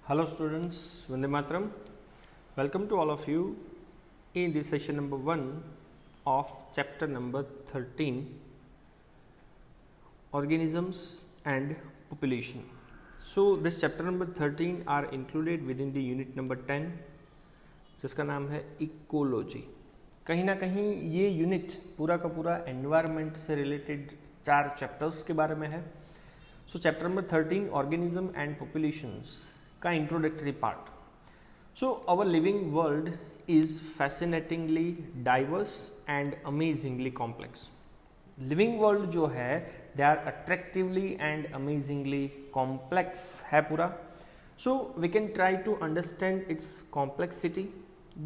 Hello students, Vande Mataram. Welcome to all of you in this session number 1 of chapter number 13 Organisms and Population. So this chapter number 13 are included within the unit number 10 जिसका नाम है ecology. कहीं ना कहीं ये unit पूरा का पूरा एनवायरनमेंट से रिलेटेड 4 चैप्टर्स के बारे में है। So chapter number 13 organism and populations का introductory part. So our living world is fascinatingly diverse and amazingly complex. Living world जो है they are attractively and amazingly complex है पूरा। So we can try to understand its complexity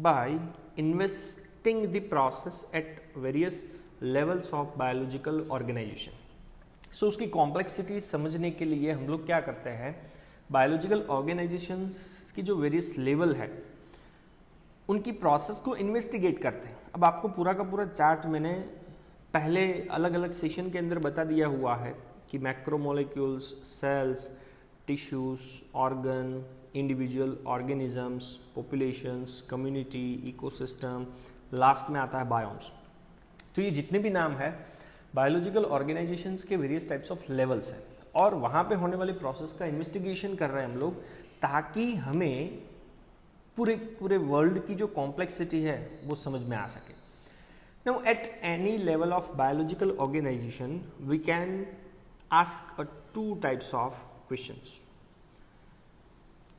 by investing the process at various levels of biological organisation. So उसकी complexity समझने के लिए हम लोग क्या करते हैं, बायोलॉजिकल ऑर्गेनाइजेशंस की जो वेरियस लेवल है उनकी प्रोसेस को इन्वेस्टिगेट करते हैं। अब आपको पूरा का पूरा चार्ट मैंने पहले अलग अलग सेशन के अंदर बता दिया हुआ है कि macromolecules, cells, tissues, organ, individual organisms, populations, community, ecosystem, last में आता है बायोम्स। तो ये जितने भी नाम है बायोलॉजिकल ऑर्गेनाइजेशंस के वेरियस टाइप्स ऑफ लेवल्स हैं और वहाँ पे होने वाली प्रोसेस का इन्वेस्टिगेशन कर रहे हैं हम लोग, ताकि हमें पूरे वर्ल्ड की जो कॉम्प्लेक्सिटी है वो समझ में आ सके। Now at any level of biological organization we can ask 2 types of questions.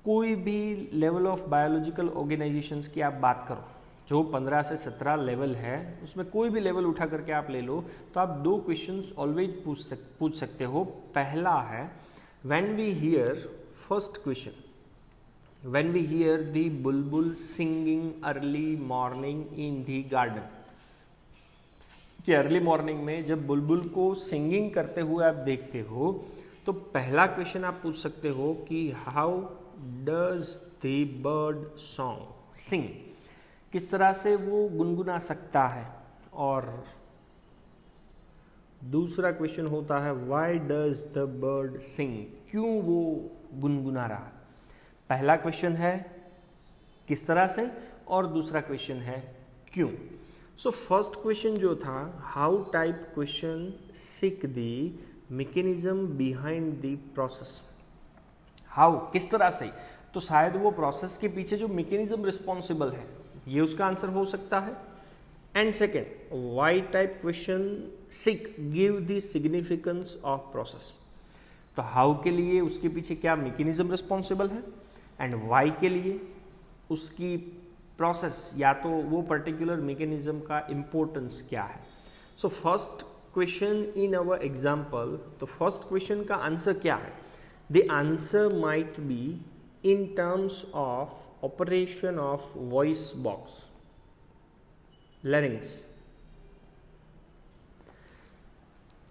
कोई भी लेवल ऑफ बायोलॉजिकल ऑर्गेनाइजेशंस की आप बात करो, जो 15 से 17 लेवल है उसमें कोई भी लेवल उठा करके आप ले लो तो आप 2 क्वेश्चंस ऑलवेज पूछ सकते हो। पहला है when we hear, first question, when we hear the bulbul singing early morning in the garden, कि अर्ली मॉर्निंग में जब बुलबुल को सिंगिंग करते हुए आप देखते हो तो पहला क्वेश्चन आप पूछ सकते हो कि how does the bird song सिंग, किस तरह से वो गुनगुना सकता है। और दूसरा क्वेश्चन होता है व्हाई डज द बर्ड सिंग, क्यों वो गुनगुना रहा है। पहला क्वेश्चन है किस तरह से और दूसरा क्वेश्चन है क्यों। सो फर्स्ट क्वेश्चन जो था how type question seek the mechanism behind the process. How किस तरह से, तो शायद वो प्रोसेस के पीछे जो मैकेनिज्म रिस्पॉन्सिबल है ये उसका आंसर हो सकता है। And second why type question seek give the significance of process. तो हाउ के लिए उसके पीछे क्या मैकेनिज्म रिस्पॉन्सिबल है एंड वाई के लिए उसकी प्रोसेस या तो वो पर्टिकुलर मैकेनिज्म का इंपॉर्टेंस क्या है। So first question in our example, तो फर्स्ट क्वेश्चन का आंसर क्या है, the answer might be in terms of operation of voice box, larynx।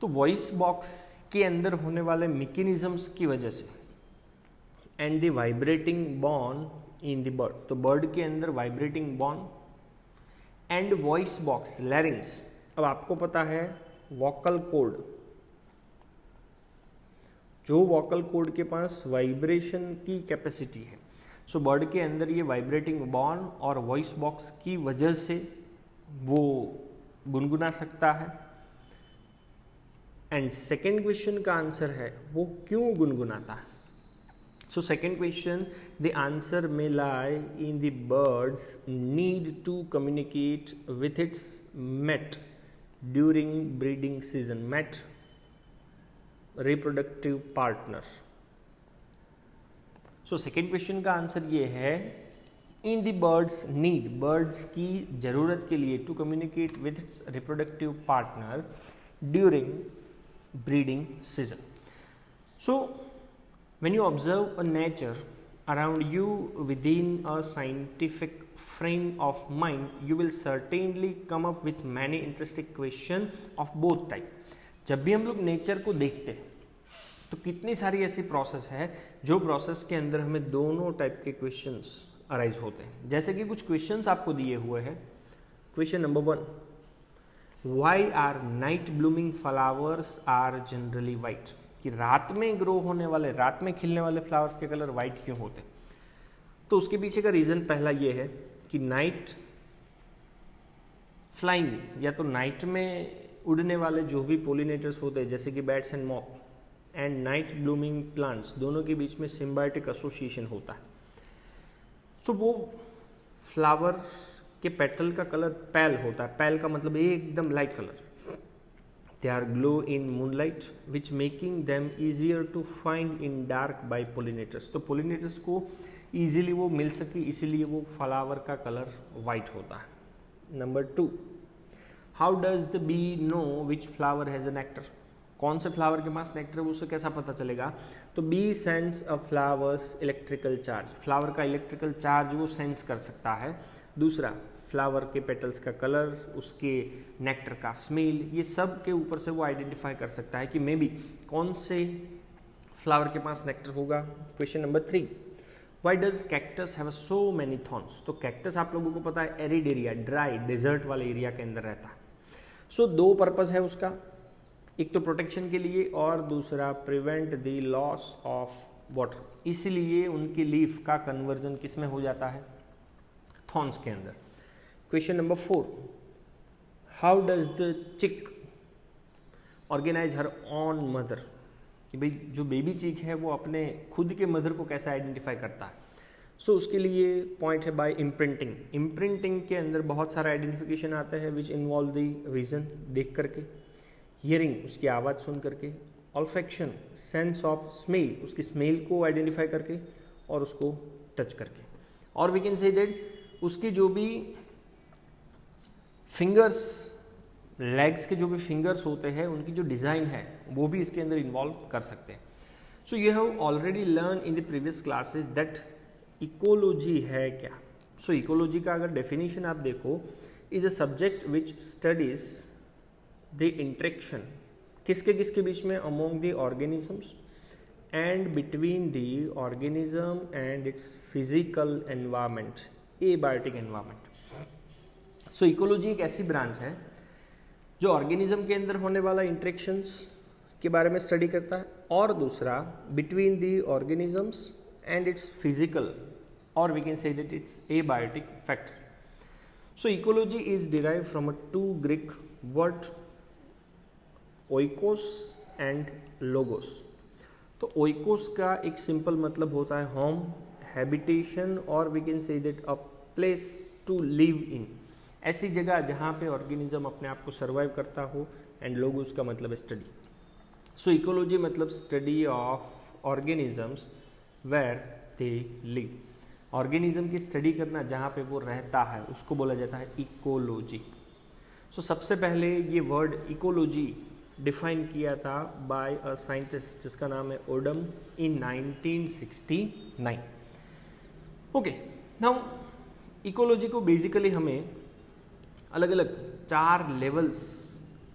तो वॉइस बॉक्स के अंदर होने वाले मैकेनिज्म्स की वजह से and the vibrating bone in the bird, तो बर्ड के अंदर vibrating Bon and voice box लैरिंग्स। अब आपको पता है वोकल कोड, जो वोकल कोड के पास वाइब्रेशन की कैपेसिटी है, सो बर्ड के अंदर ये वाइब्रेटिंग बॉन और वॉइस बॉक्स की वजह से वो गुनगुना सकता है। एंड सेकेंड क्वेश्चन का आंसर है वो क्यों गुनगुनाता है। So second question the answer में lie in the birds need to communicate with its mate during breeding season, mate reproductive partner. So second question का आंसर ये है in the birds need, birds की जरूरत के लिए to communicate with its reproductive partner during breeding season. So when you observe a nature around you within a scientific frame of mind, you will certainly come up with many interesting question of both type. जब भी हम लोग nature को देखते हैं तो कितनी सारी ऐसी प्रोसेस है जो प्रोसेस के अंदर हमें दोनों टाइप के क्वेश्चंस अराइज होते हैं। जैसे कि कुछ क्वेश्चंस आपको दिए हुए हैं। Question number 1, why are night blooming flowers are generally white, कि रात में ग्रो होने वाले, रात में खिलने वाले फ्लावर्स के कलर वाइट क्यों होते हैं। तो उसके पीछे का रीज़न पहला ये है कि नाइट फ्लाइंग या तो नाइट में उड़ने वाले जो भी पोलिनेटर्स होते हैं जैसे कि bats and mock and night blooming plants, दोनों के बीच में सिम्बायोटिक एसोसिएशन होता है। सो वो फ्लावर के पेटल का कलर पैल होता है। पैल का मतलब एकदम light colour. They are glow in moonlight which making them easier to find in dark by pollinators. तो पोलिनेटर्स को ईजिली वो मिल सके, इसीलिए वो फ्लावर का कलर वाइट होता है। Number 2, how does the be know which flower has a nectar. कौन से फ्लावर के पास नेक्टर है उसे कैसा पता चलेगा? तो बी सेंस अ फ्लावर्स इलेक्ट्रिकल चार्ज। फ्लावर का इलेक्ट्रिकल चार्ज वो सेंस कर सकता है। दूसरा, फ्लावर के पेटल्स का कलर, उसके नेक्टर का स्मेल, ये सब के ऊपर से वो आइडेंटिफाई कर सकता है कि मे बी कौन से फ्लावर के पास नेक्टर होगा। Question number 3, why does cactus have so many thorns. तो कैक्टस आप लोगों को पता है एरिड एरिया, ड्राई डेजर्ट वाले एरिया के अंदर रहता है। सो 2 पर्पस है उसका, एक तो प्रोटेक्शन के लिए और दूसरा prevent the loss of water. इसलिए उनकी लीफ का कन्वर्जन किस में हो जाता है? थॉर्न्स के अंदर। Question number 4, how does the chick organise her on mother. कि भाई जो बेबी चिक है वो अपने खुद के मदर को कैसे आइडेंटिफाई करता है? सो उसके लिए पॉइंट है बाय इम्प्रिंटिंग। इम्प्रिंटिंग के अंदर बहुत सारा आइडेंटिफिकेशन आता है विच इन्वॉल्व द विजन, देख करके, हियरिंग, उसकी आवाज़ सुन करके, ऑल्फेक्शन, सेंस ऑफ स्मेल, उसकी स्मेल को आइडेंटिफाई करके और उसको टच करके, और वी कैन से दैट उसकी जो भी फिंगर्स, लेग्स के जो भी फिंगर्स होते हैं उनकी जो डिज़ाइन है वो भी इसके अंदर इन्वॉल्व कर सकते हैं। So you have already learn in the previous classes that ecology है क्या। सो इकोलॉजी का अगर डेफिनेशन आप देखो, is a subject which studies the interaction किसके बीच में, among the organisms and between the organism and its physical environment, abiotic environment. So ecology एक ऐसी ब्रांच है जो ऑर्गेनिज्म के अंदर होने वाला इंटरेक्शंस के बारे में स्टडी करता है, और दूसरा between the organisms and its physical, और we can say that its abiotic factor. So ecology is derive from a 2 Greek word oikos and logos. तो ओइकोस का एक सिंपल मतलब होता है होम, हैबिटेशन, और we can say that a place to live in, ऐसी जगह जहाँ पे ऑर्गेनिज्म अपने आप को सर्वाइव करता हो, एंड लोगोस का मतलब स्टडी। सो इकोलॉजी मतलब study of organisms where they live. Organism की स्टडी करना जहाँ पे वो रहता है उसको बोला जाता है इकोलॉजी। सो सबसे पहले ये वर्ड इकोलॉजी डिफाइन किया था बाय अ साइंटिस्ट जिसका नाम है ओडम इन 1969। ओके, नाउ इकोलॉजी को बेसिकली हमें अलग अलग 4 लेवल्स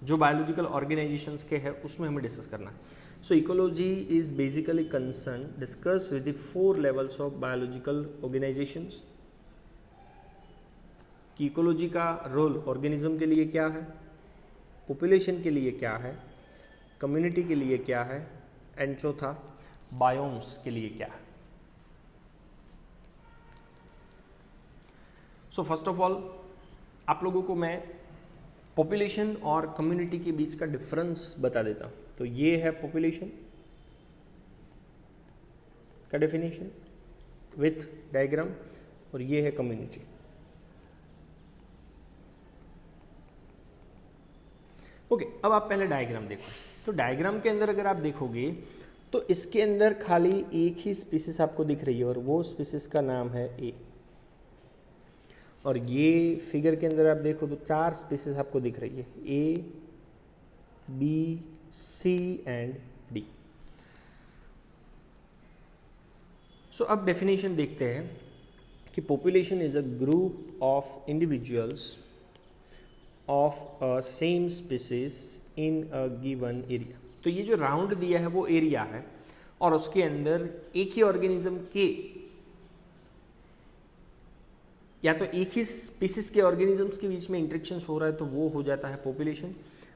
जो बायोलॉजिकल ऑर्गेनाइजेशंस के हैं उसमें हमें डिस्कस करना है। सो ecology is basically concern discuss with the 4 levels of biological organisations. कि इकोलॉजी का रोल ऑर्गेनिज्म के लिए क्या है, पॉपुलेशन के लिए क्या है, कम्युनिटी के लिए क्या है, एंड चौथा बायोम्स के लिए क्या है। सो फर्स्ट ऑफ ऑल आप लोगों को मैं पॉपुलेशन और कम्युनिटी के बीच का डिफरेंस बता देता हूँ। तो ये है पॉपुलेशन का डेफिनेशन विथ डायग्राम, और ये है कम्युनिटी। ओके, अब आप पहले डायग्राम देखो। तो डायग्राम के अंदर अगर आप देखोगे तो इसके अंदर खाली एक ही स्पीसीज आपको दिख रही है, और वो स्पीसीज का नाम है ए। और ये फिगर के अंदर आप देखो तो 4 स्पीसीज आपको दिख रही है, ए, बी, सी एंड डी। सो अब डेफिनेशन देखते हैं कि population is a group of individuals of a same species in a given area. तो ये जो राउंड दिया है वो एरिया है, और उसके अंदर एक ही ऑर्गेनिज्म के या तो एक ही स्पीसीज के ऑर्गेनिजम्स के बीच में इंटरेक्शंस हो रहा है तो वो हो जाता है पॉपुलेशन।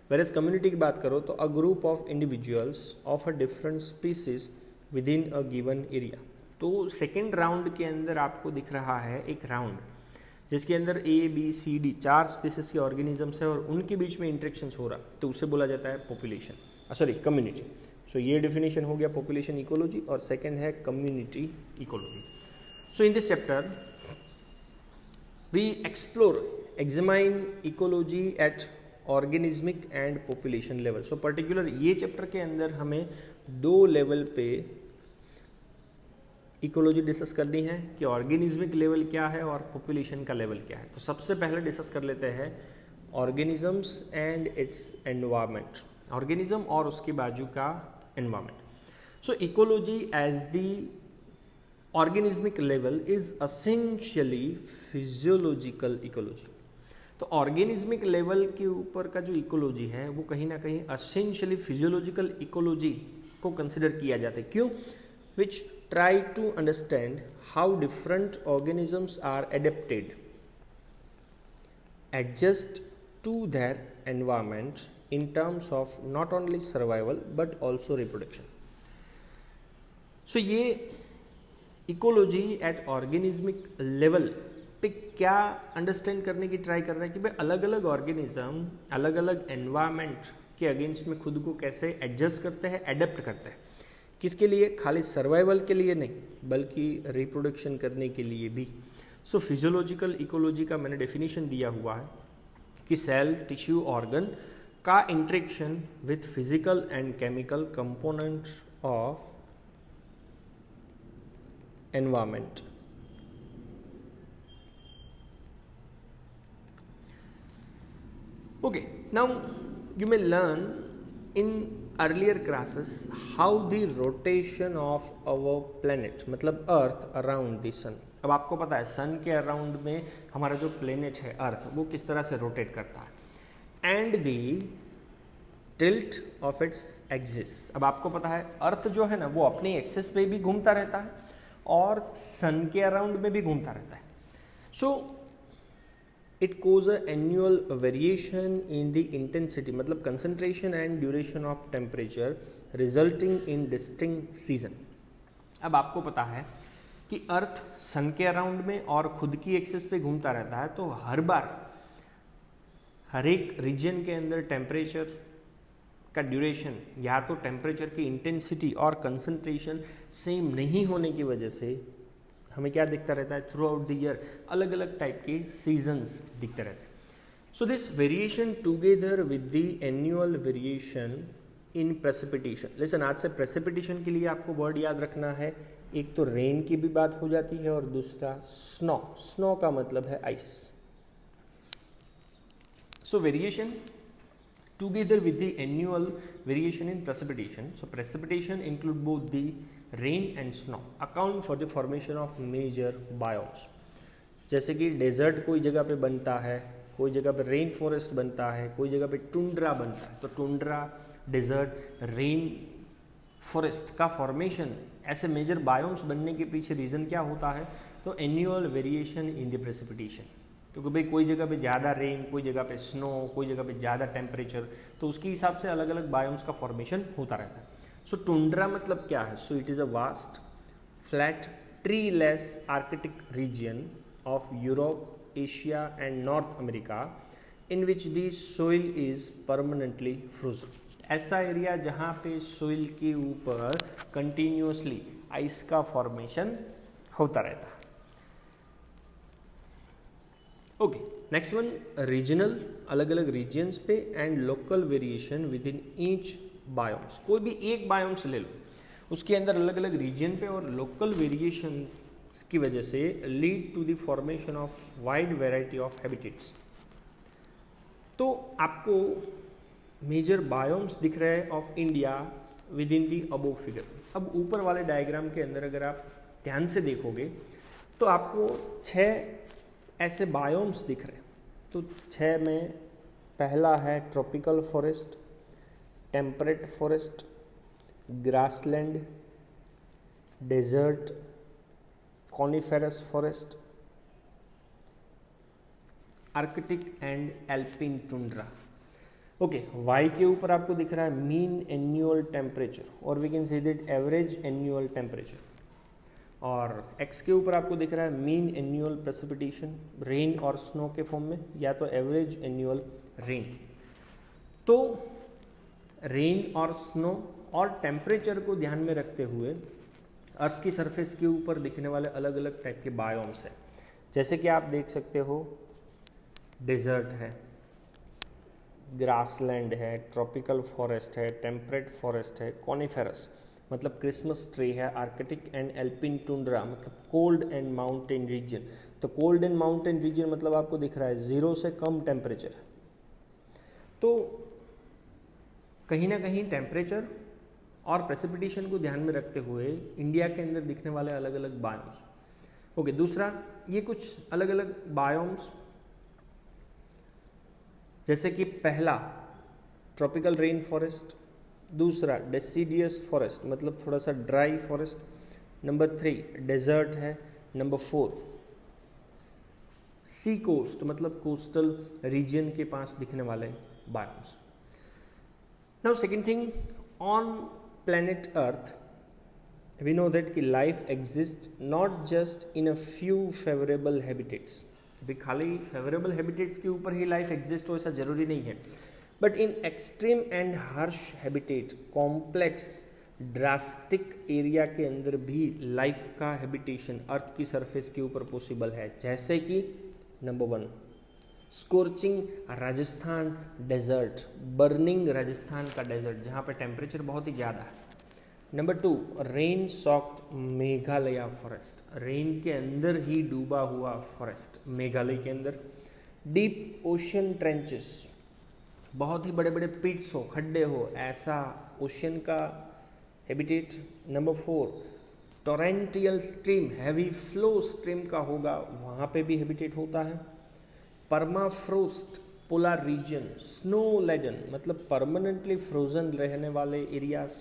वेरएज कम्युनिटी की बात करो तो a group of individuals of a different species with in a given area. तो सेकेंड राउंड के अंदर आपको दिख रहा है एक राउंड जिसके अंदर ABCD 4 स्पीसीज के ऑर्गेनिजम्स है और उनके बीच में इंटरेक्शंस हो रहा, तो उसे बोला जाता है पॉपुलेशन, सॉरी कम्युनिटी। सो ये डेफिनेशन हो गया पॉपुलेशन इकोलॉजी, और सेकेंड है community ecology. So in this chapter we examine ecology at organismic and population level. So particular ये चैप्टर के अंदर हमें 2 लेवल पे इकोलॉजी डिस्कस करनी है कि ऑर्गेनिज्मिक लेवल क्या है और पॉपुलेशन का लेवल क्या है। तो सबसे पहले डिस्कस कर लेते हैं organisms and its environment, organism और उसके बाजू का environment. So ecology as the organismic level is essentially physiological ecology. तो ऑर्गेनिज्मिक लेवल के ऊपर का जो इकोलॉजी है वो कहीं ना कहीं असेंशियली फिजियोलॉजिकल इकोलॉजी को कंसिडर किया जाता है। क्यों? which try to understand how different organisms are adjust to their environment in terms of not only survival but also reproduction. So ये इकोलॉजी एट ऑर्गेनिज्मिक लेवल पे क्या अंडरस्टैंड करने की ट्राई कर रहा है कि भाई अलग अलग ऑर्गेनिज्म अलग अलग एनवायरमेंट के अगेंस्ट में खुद को कैसे एडजस्ट करते हैं, एडेप्ट करते हैं। किसके लिए? खाली सर्वाइवल के लिए नहीं, बल्कि रिप्रोडक्शन करने के लिए भी। सो फिजियोलॉजिकल इकोलॉजी का मैंने डेफिनेशन दिया हुआ है कि सेल, टिश्यू, ऑर्गन का interaction with physical and chemical components of environment. Okay, now you may learn in earlier classes how the rotation of our planet, मतलब अर्थ अराउंड द सन। अब आपको पता है सन के अराउंड में हमारा जो प्लेनेट है अर्थ वो किस तरह से रोटेट करता है, and the tilt of its axis. अब आपको पता है अर्थ जो है ना वो अपनी एक्सिस पे भी घूमता रहता है और सन के अराउंड में भी घूमता रहता है। सो it cause a annual variation in the intensity, मतलब concentration and duration of temperature resulting in distinct season। अब आपको पता है कि अर्थ सन के अराउंड में और खुद की एक्सिस पे घूमता रहता है, तो हर बार हर एक रीजन के अंदर टेम्परेचर का ड्यूरेशन या तो टेम्परेचर की इंटेंसिटी और कंसंट्रेशन सेम नहीं होने की वजह से हमें क्या दिखता रहता है, थ्रू आउट द ईयर अलग अलग टाइप के सीजन्स दिखते रहते हैं। So this variation together with the annual variation in precipitation. Listen, आज से प्रेसिपिटेशन के लिए आपको वर्ड याद रखना है, एक तो रेन की भी बात हो जाती है और दूसरा स्नो। स्नो का मतलब है ice. So variation together with the annual variation in precipitation. So precipitation include both the rain and snow, account for the formation of major biomes. जैसे कि डेजर्ट कोई जगह पे बनता है, कोई जगह पे रेन फॉरेस्ट बनता है, कोई जगह पे टुंड्रा बनता है। तो टुंड्रा, डेजर्ट, रेन फॉरेस्ट का फॉर्मेशन, ऐसे मेजर बायोम्स बनने के पीछे रीज़न क्या होता है? तो annual variation in the precipitation. तो भाई कोई जगह पे ज़्यादा रेन, कोई जगह पे स्नो, कोई जगह पे ज़्यादा टेम्परेचर, तो उसके हिसाब से अलग अलग बायोम्स का फॉर्मेशन होता रहता है। सो टुंड्रा मतलब क्या है? So it is a vast flat tree less Arctic region of Europe, Asia and north America in which the soil is permanently frozen. ऐसा एरिया जहाँ पे सोइल के ऊपर कंटिन्यूसली आइस का फॉर्मेशन होता रहता है। ओके, नेक्स्ट वन रीजनल, अलग अलग रीजन्स पे, and local variation with in each biomes. कोई भी एक बायोम्स ले लो, उसके अंदर अलग अलग रीजन पे और लोकल वेरिएशन की वजह से lead to the formation of wide variety of habitats. तो आपको मेजर बायोम्स दिख रहे हैं of India within the above figure. अब ऊपर वाले डायग्राम के अंदर अगर आप ध्यान से देखोगे तो आपको 6 ऐसे बायोम्स दिख रहे हैं। तो 6 में पहला है tropical forest, temperate forest, grassland, desert, coniferous forest, arctic and alpine tundra. Okay, Y के ऊपर आपको दिख रहा है मीन एन्युअल टेम्परेचर, और we can say that average annual temperature. और एक्स के ऊपर आपको दिख रहा है मीन एनुअल प्रेसिपिटेशन रेन और स्नो के फॉर्म में, या तो एवरेज एनुअल रेन। तो रेन और स्नो और टेम्परेचर को ध्यान में रखते हुए अर्थ की सरफेस के ऊपर दिखने वाले अलग अलग टाइप के बायोम्स हैं। जैसे कि आप देख सकते हो डेजर्ट है, ग्रासलैंड है, ट्रॉपिकल फॉरेस्ट है, टेम्परेट फॉरेस्ट है, कॉनिफेरस मतलब क्रिसमस ट्री है, आर्कटिक एंड एल्पिन टुंड्रा मतलब कोल्ड एंड माउंटेन रीजन। तो कोल्ड एंड माउंटेन रीजन मतलब आपको दिख रहा है 0 से कम टेम्परेचर। तो कहीं ना कहीं टेम्परेचर और प्रेसिपिटेशन को ध्यान में रखते हुए इंडिया के अंदर दिखने वाले अलग अलग बायोम्स। ओके, दूसरा ये कुछ अलग अलग बायोम्स, जैसे कि पहला ट्रॉपिकल रेन फॉरेस्ट, दूसरा डेसिडियस फॉरेस्ट मतलब थोड़ा सा ड्राई फॉरेस्ट, नंबर 3 डेजर्ट है, नंबर 4 सी कोस्ट मतलब कोस्टल रीजन के पास दिखने वाले biomes. Now second thing, on planet Earth we know that कि life exist not just in a few favourable habitats. अभी खाली फेवरेबल हैबिटेट्स के ऊपर ही लाइफ एग्जिस्ट हो ऐसा जरूरी नहीं है, but in extreme and harsh habitat, complex drastic area के अंदर भी लाइफ का हैबिटेशन अर्थ की सरफेस के ऊपर पॉसिबल है। जैसे कि number 1 scorching Rajasthan desert, burning Rajasthan का डेजर्ट जहाँ पे टेम्परेचर बहुत ही ज़्यादा है। Number 2 rain soaked Meghalaya forest, rain के अंदर ही डूबा हुआ फॉरेस्ट मेघालय के अंदर। डीप ओशन ट्रेंचेस, बहुत ही बड़े बड़े पिट्स हो, खड्डे हो, ऐसा ओशन का habitat. Number 4 torrential stream, heavy flow stream का होगा, वहाँ पे भी हैबिटेट होता है। Permafrost polar region, snow laden मतलब परमानेंटली फ्रोजन रहने वाले areas.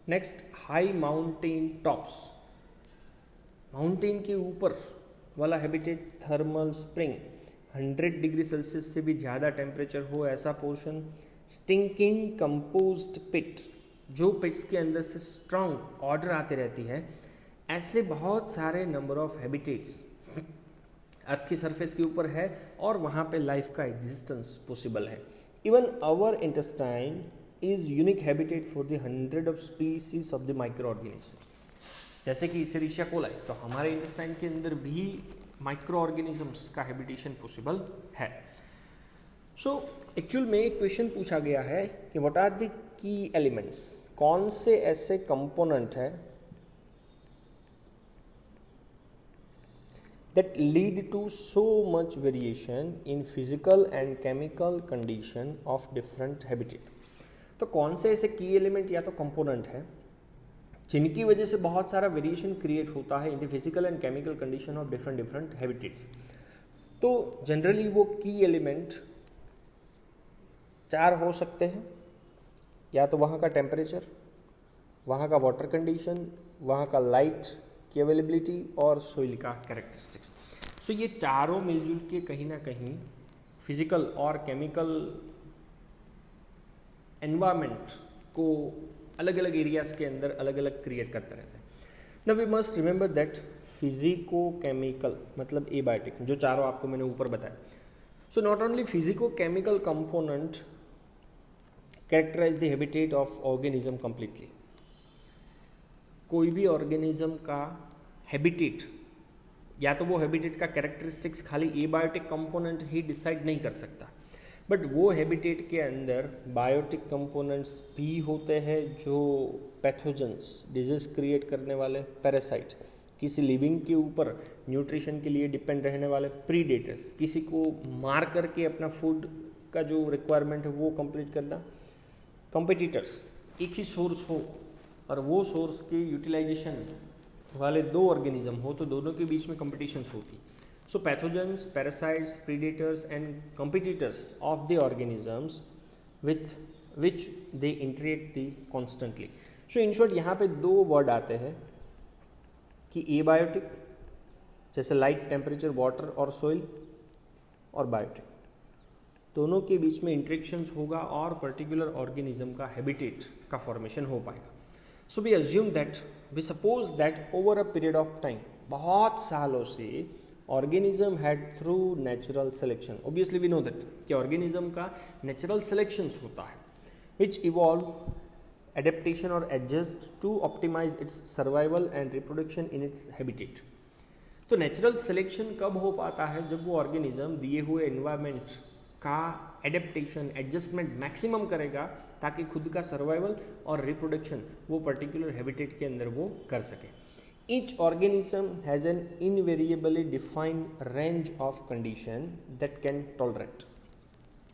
Next high mountain tops, mountain के ऊपर वाला habitat. Thermal spring, 100 degree Celsius से भी ज़्यादा टेम्परेचर हो ऐसा पोर्शन। स्टिंकिंग कंपोज्ड पिट, जो पिट्स के अंदर से स्ट्रॉन्ग ऑर्डर आते रहती है, ऐसे बहुत सारे नंबर ऑफ हैबिटेट्स अर्थ की सरफेस के ऊपर है और वहाँ पे लाइफ का एग्जिस्टेंस पॉसिबल है। Even our intestine is unique habitat for the 100 of species of the microorganism. जैसे कि इसेरिशिया कोलाई, तो हमारे इंटेस्टाइन के अंदर भी माइक्रो ऑर्गेनिजम्स का हैबिटेशन पॉसिबल है। सो एक्चुअल में एक क्वेश्चन पूछा गया है कि what are the key elements, कौन से ऐसे कंपोनेंट है that lead to so much variation in physical and chemical condition of different habitat। तो कौन से ऐसे की एलिमेंट या तो कंपोनेंट है जिनकी वजह से बहुत सारा वेरिएशन क्रिएट होता है in the physical and chemical condition of different different habitats. तो जनरली वो की एलिमेंट 4 हो सकते हैं, या तो वहाँ का टेम्परेचर, वहाँ का वाटर कंडीशन, वहाँ का लाइट की अवेलेबिलिटी और सोइल का कैरेक्टरिस्टिक्स। सो ये चारों मिलजुल के कहीं ना कहीं फिजिकल और केमिकल एनवायरनमेंट को अलग अलग एरियाज के अंदर अलग अलग क्रिएट करते रहते हैं। Now we must remember that physico chemical मतलब एबायोटिक, जो चारों आपको मैंने ऊपर बताया। So not only physico chemical component characterise the habitat of organism completely. कोई भी ऑर्गेनिज्म का हैबिटेट या तो वो हैबिटेट का कैरेक्टरिस्टिक्स खाली एबायोटिक कंपोनेंट ही डिसाइड नहीं कर सकता, बट वो हैबिटेट के अंदर बायोटिक कंपोनेंट्स भी होते हैं जो पैथोजेंस, डिजीज क्रिएट करने वाले पैरासाइट, किसी लिविंग के ऊपर न्यूट्रिशन के लिए डिपेंड रहने वाले प्रीडेटर्स, किसी को मार करके अपना फूड का जो रिक्वायरमेंट है वो कंप्लीट करना, कंपिटिटर्स, एक ही सोर्स हो और वो सोर्स के यूटिलाइजेशन वाले 2 ऑर्गेनिज्म हो तो दोनों के बीच में कंपटीशंस होती। So pathogens, parasites, predators and competitors of the organisms with which they interact the constantly. So in short यहाँ पे 2 वर्ड आते हैं कि एबायोटिक जैसे लाइट, टेम्परेचर, वाटर और सोइल, और बायोटिक दोनों के बीच में इंटरेक्शंस होगा और पर्टिकुलर ऑर्गेनिज्म का हैबिटेट का फॉर्मेशन हो पाएगा। So we assume that we suppose that over a period of time, बहुत सालों से organism had through natural selection, obviously we know that कि ऑर्गेनिज्म का नेचुरल सिलेक्शंस होता है, विच इवॉल्व एडेप्टेशन और adjust to optimise its survival and reproduction in its habitat. तो natural selection कब हो पाता है? जब वो ऑर्गेनिज्म दिए हुए एनवायरनमेंट का एडेप्टेशन एडजस्टमेंट मैक्सिमम करेगा ताकि खुद का सर्वाइवल और रिप्रोडक्शन वो पर्टिकुलर हैबिटेट के अंदर वो कर सके। Each organism has an invariably defined range of condition that can tolerate.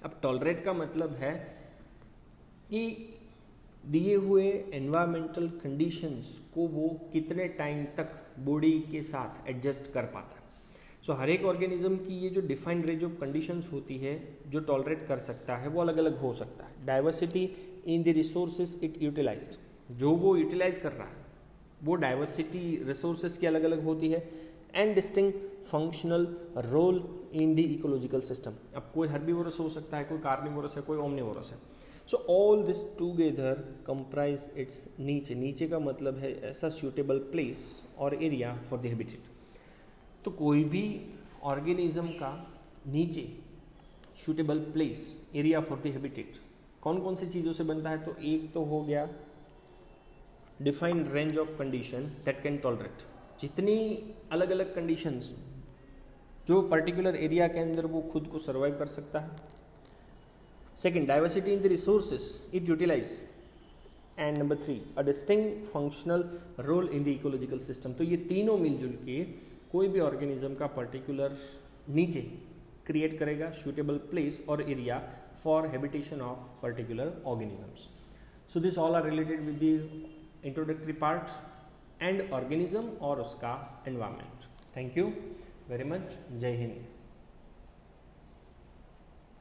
अब टॉलरेट का मतलब है कि दिए हुए एनवायरमेंटल कंडीशंस को वो कितने टाइम तक बॉडी के साथ एडजस्ट कर पाता है। सो हर एक ऑर्गेनिज्म की ये जो डिफाइंड रेंज ऑफ कंडीशंस होती है जो टॉलरेट कर सकता है वो अलग अलग हो सकता है। Diversity in the resources it utilised, जो वो यूटिलाइज कर रहा है वो डाइवर्सिटी रिसोर्सेज की अलग अलग होती है। And distinct functional role in the ecological system, अब कोई हर्बीवोरस हो सकता है, कोई कार्निवोरस है, कोई ओमनिवोरस है। So all this together comprise it's नीचे, नीचे का मतलब है ऐसा सूटेबल प्लेस और एरिया फॉर द हैबिटेट। तो कोई भी ऑर्गेनिज्म का नीचे suitable place area for the habitat कौन कौन सी चीज़ों से बनता है? तो एक तो हो गया defined range of condition that can tolerate, जितनी अलग अलग कंडीशंस जो पर्टिकुलर एरिया के अंदर वो खुद को सर्वाइव कर सकता है। Second, diversity in the resources it utilise. And number 3, a distinct functional role in the ecological system. तो ये तीनों मिलजुल के कोई भी ऑर्गेनिज्म का पर्टिकुलर नीचे क्रिएट करेगा सूटेबल प्लेस और area for habitation of particular organisms. So this all are related with the introductory part and organism और उसका environment. Thank you very much. जय हिंद।